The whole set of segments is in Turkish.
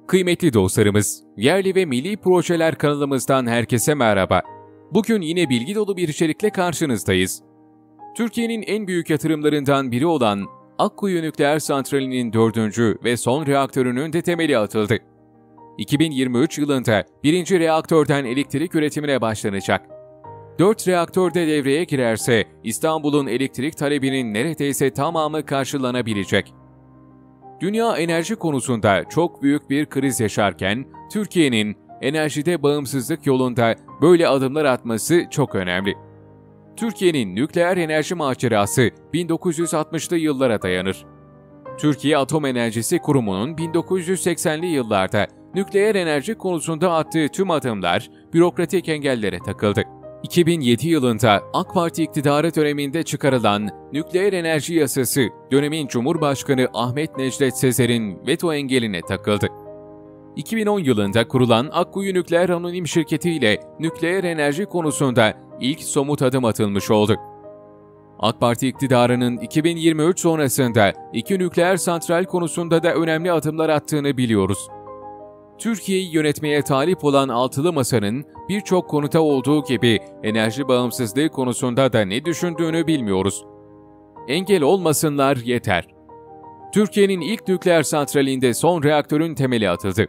Kıymetli dostlarımız, yerli ve milli projeler kanalımızdan herkese merhaba. Bugün yine bilgi dolu bir içerikle karşınızdayız. Türkiye'nin en büyük yatırımlarından biri olan Akkuyu Nükleer Santrali'nin 4. ve son reaktörünün de temeli atıldı. 2023 yılında 1. reaktörden elektrik üretimine başlanacak. 4 reaktör de devreye girerse İstanbul'un elektrik talebinin neredeyse tamamı karşılanabilecek. Dünya enerji konusunda çok büyük bir kriz yaşarken, Türkiye'nin enerjide bağımsızlık yolunda böyle adımlar atması çok önemli. Türkiye'nin nükleer enerji macerası 1960'lı yıllara dayanır. Türkiye Atom Enerjisi Kurumu'nun 1980'li yıllarda nükleer enerji konusunda attığı tüm adımlar bürokratik engellere takıldı. 2007 yılında AK Parti iktidarı döneminde çıkarılan Nükleer Enerji Yasası, dönemin Cumhurbaşkanı Ahmet Necdet Sezer'in veto engeline takıldı. 2010 yılında kurulan Akkuyu Nükleer Anonim Şirketi ile nükleer enerji konusunda ilk somut adım atılmış oldu. AK Parti iktidarının 2023 sonrasında 2 nükleer santral konusunda da önemli adımlar attığını biliyoruz. Türkiye'yi yönetmeye talip olan Altılı Masa'nın birçok konuda olduğu gibi enerji bağımsızlığı konusunda da ne düşündüğünü bilmiyoruz. Engel olmasınlar yeter. Türkiye'nin ilk nükleer santralinde son reaktörün temeli atıldı.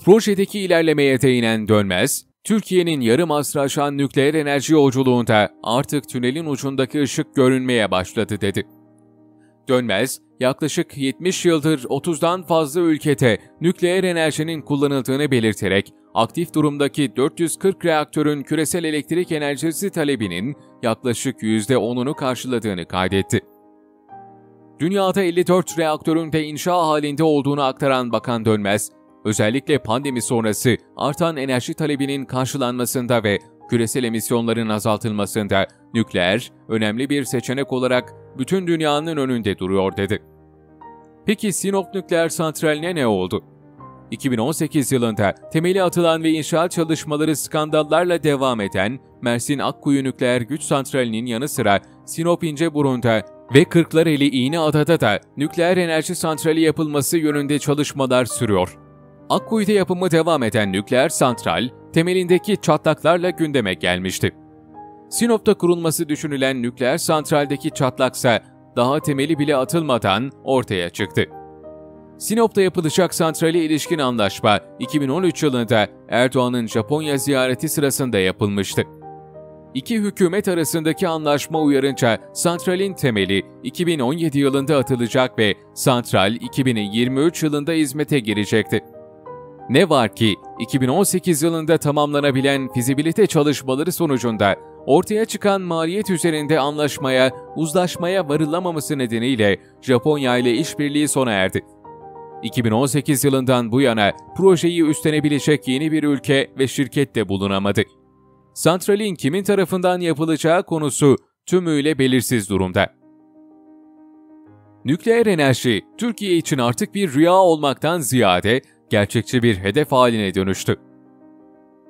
Projedeki ilerlemeye değinen Dönmez, Türkiye'nin yarım asrı aşan nükleer enerji yolculuğunda artık tünelin ucundaki ışık görünmeye başladı dedi. Dönmez, yaklaşık 70 yıldır 30'dan fazla ülkede nükleer enerjinin kullanıldığını belirterek, aktif durumdaki 440 reaktörün küresel elektrik enerjisi talebinin yaklaşık %10'unu karşıladığını kaydetti. Dünyada 54 reaktörün de inşa halinde olduğunu aktaran Bakan Dönmez, özellikle pandemi sonrası artan enerji talebinin karşılanmasında ve küresel emisyonların azaltılmasında nükleer önemli bir seçenek olarak bütün dünyanın önünde duruyor dedi. Peki Sinop Nükleer Santrali'ne ne oldu? 2018 yılında temeli atılan ve inşaat çalışmaları skandallarla devam eden Mersin Akkuyu Nükleer Güç Santrali'nin yanı sıra Sinop İnceburun'da ve Kırklareli İğneada'da da nükleer enerji santrali yapılması yönünde çalışmalar sürüyor. Akkuyu'da yapımı devam eden nükleer santral, temelindeki çatlaklarla gündeme gelmişti. Sinop'ta kurulması düşünülen nükleer santraldeki çatlaksa daha temeli bile atılmadan ortaya çıktı. Sinop'ta yapılacak santrale ilişkin anlaşma 2013 yılında Erdoğan'ın Japonya ziyareti sırasında yapılmıştı. İki hükümet arasındaki anlaşma uyarınca santralin temeli 2017 yılında atılacak ve santral 2023 yılında hizmete girecekti. Ne var ki 2018 yılında tamamlanabilen fizibilite çalışmaları sonucunda ortaya çıkan maliyet üzerinde uzlaşmaya varılamaması nedeniyle Japonya ile işbirliği sona erdi. 2018 yılından bu yana projeyi üstlenebilecek yeni bir ülke ve şirket de bulunamadı. Santralin kimin tarafından yapılacağı konusu tümüyle belirsiz durumda. Nükleer enerji, Türkiye için artık bir rüya olmaktan ziyade gerçekçi bir hedef haline dönüştü.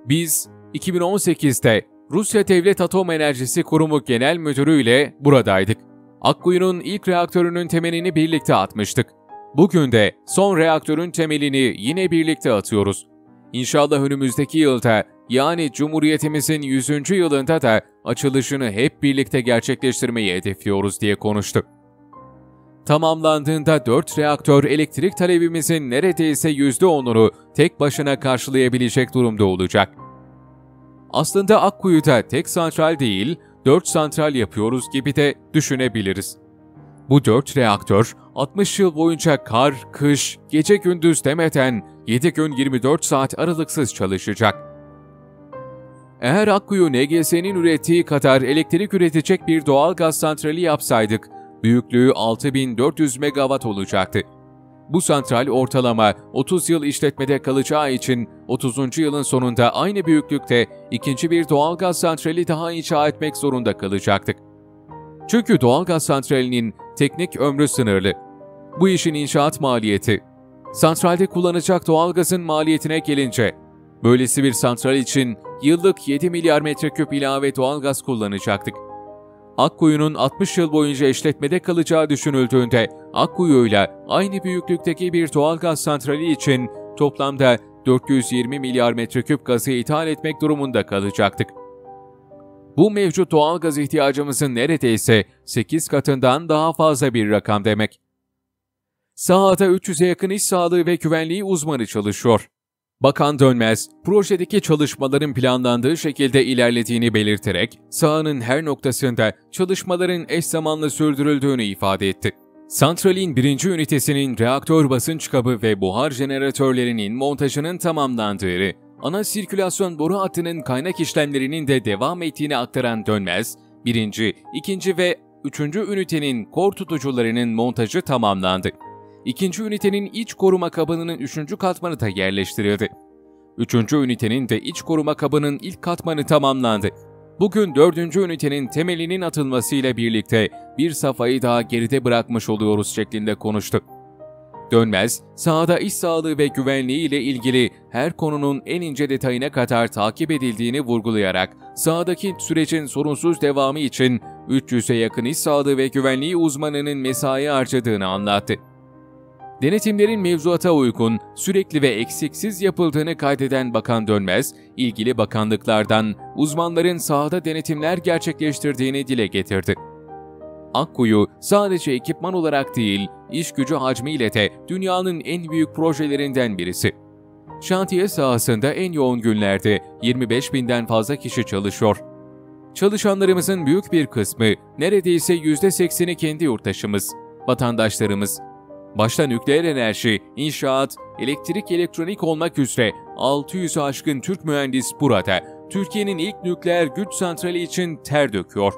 Biz 2018'de Rusya Devlet Atom Enerjisi Kurumu Genel Müdürü ile buradaydık. Akkuyu'nun ilk reaktörünün temelini birlikte atmıştık. Bugün de son reaktörün temelini yine birlikte atıyoruz. İnşallah önümüzdeki yılda, yani Cumhuriyetimizin 100. yılında da açılışını hep birlikte gerçekleştirmeyi hedefliyoruz diye konuştu. Tamamlandığında 4 reaktör elektrik talebimizin neredeyse %10'unu tek başına karşılayabilecek durumda olacak. Aslında Akkuyu'da tek santral değil, 4 santral yapıyoruz gibi de düşünebiliriz. Bu 4 reaktör 60 yıl boyunca kar, kış, gece gündüz demeden 7 gün 24 saat aralıksız çalışacak. Eğer Akkuyu NGS'nin ürettiği kadar elektrik üretecek bir doğalgaz santrali yapsaydık, büyüklüğü 6400 megawatt olacaktı. Bu santral ortalama 30 yıl işletmede kalacağı için 30. yılın sonunda aynı büyüklükte ikinci bir doğalgaz santrali daha inşa etmek zorunda kalacaktık. Çünkü doğalgaz santralinin teknik ömrü sınırlı. Bu işin inşaat maliyeti, santralde kullanacak doğalgazın maliyetine gelince, böylesi bir santral için yıllık 7 milyar metreküp ilave doğalgaz kullanacaktık. Akkuyu'nun 60 yıl boyunca işletmede kalacağı düşünüldüğünde Akkuyu'yla aynı büyüklükteki bir doğalgaz santrali için toplamda 420 milyar metreküp gazı ithal etmek durumunda kalacaktık. Bu mevcut doğal gaz ihtiyacımızın neredeyse 8 katından daha fazla bir rakam demek. Sahada 300'e yakın iş sağlığı ve güvenliği uzmanı çalışıyor. Bakan Dönmez, projedeki çalışmaların planlandığı şekilde ilerlediğini belirterek, sahanın her noktasında çalışmaların eş zamanlı sürdürüldüğünü ifade etti. Santralin 1. ünitesinin reaktör basınç kabı ve buhar jeneratörlerinin montajının tamamlandığını, ana sirkülasyon boru hattının kaynak işlemlerinin de devam ettiğini aktaran Dönmez, 1., 2. ve 3. ünitenin kor tutucularının montajı tamamlandı. 2. ünitenin iç koruma kabının 3. katmanı da yerleştirildi. 3. ünitenin de iç koruma kabının ilk katmanı tamamlandı. Bugün 4. ünitenin temelinin atılmasıyla birlikte bir safhayı daha geride bırakmış oluyoruz şeklinde konuştu. Dönmez, sahada iş sağlığı ve güvenliği ile ilgili her konunun en ince detayına kadar takip edildiğini vurgulayarak, sahadaki sürecin sorunsuz devamı için 300'e yakın iş sağlığı ve güvenliği uzmanının mesai harcadığını anlattı. Denetimlerin mevzuata uygun, sürekli ve eksiksiz yapıldığını kaydeden Bakan Dönmez, ilgili bakanlıklardan uzmanların sahada denetimler gerçekleştirdiğini dile getirdi. Akkuyu sadece ekipman olarak değil, iş gücü hacmiyle de dünyanın en büyük projelerinden birisi. Şantiye sahasında en yoğun günlerde 25.000'den fazla kişi çalışıyor. Çalışanlarımızın büyük bir kısmı, neredeyse %80'i kendi yurttaşımız, vatandaşlarımız. Başta nükleer enerji, inşaat, elektrik, elektronik olmak üzere 600'ü aşkın Türk mühendis burada, Türkiye'nin ilk nükleer güç santrali için ter döküyor.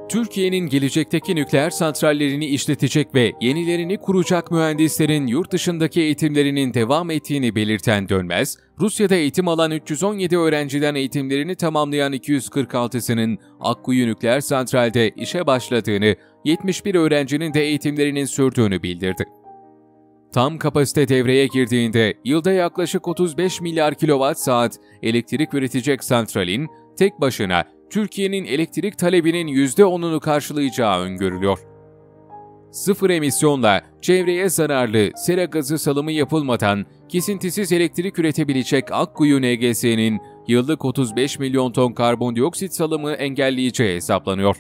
Türkiye'nin gelecekteki nükleer santrallerini işletecek ve yenilerini kuracak mühendislerin yurt dışındaki eğitimlerinin devam ettiğini belirten Dönmez, Rusya'da eğitim alan 317 öğrenciden eğitimlerini tamamlayan 246'sının Akkuyu Nükleer Santral'de işe başladığını, 71 öğrencinin de eğitimlerinin sürdüğünü bildirdi. Tam kapasite devreye girdiğinde yılda yaklaşık 35 milyar kWh elektrik üretecek santralin tek başına Türkiye'nin elektrik talebinin %10'unu karşılayacağı öngörülüyor. Sıfır emisyonla çevreye zararlı sera gazı salımı yapılmadan kesintisiz elektrik üretebilecek Akkuyu NGS'nin yıllık 35 milyon ton karbondioksit salımı engelleyeceği hesaplanıyor.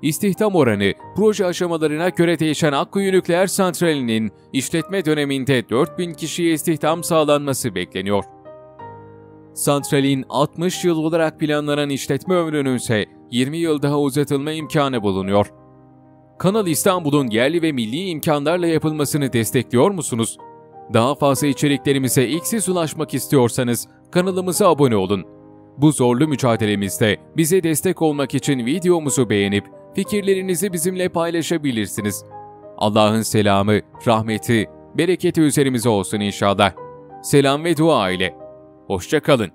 İstihdam oranı, proje aşamalarına göre değişen Akkuyu Nükleer Santrali'nin işletme döneminde 4.000 kişiye istihdam sağlanması bekleniyor. Santralin 60 yıl olarak planlanan işletme ömrünün ise 20 yıl daha uzatılma imkanı bulunuyor. Kanal İstanbul'un yerli ve milli imkanlarla yapılmasını destekliyor musunuz? Daha fazla içeriklerimize ilk siz ulaşmak istiyorsanız kanalımıza abone olun. Bu zorlu mücadelemizde bize destek olmak için videomuzu beğenip fikirlerinizi bizimle paylaşabilirsiniz. Allah'ın selamı, rahmeti, bereketi üzerimize olsun inşallah. Selam ve dua ile. Hoşça kalın.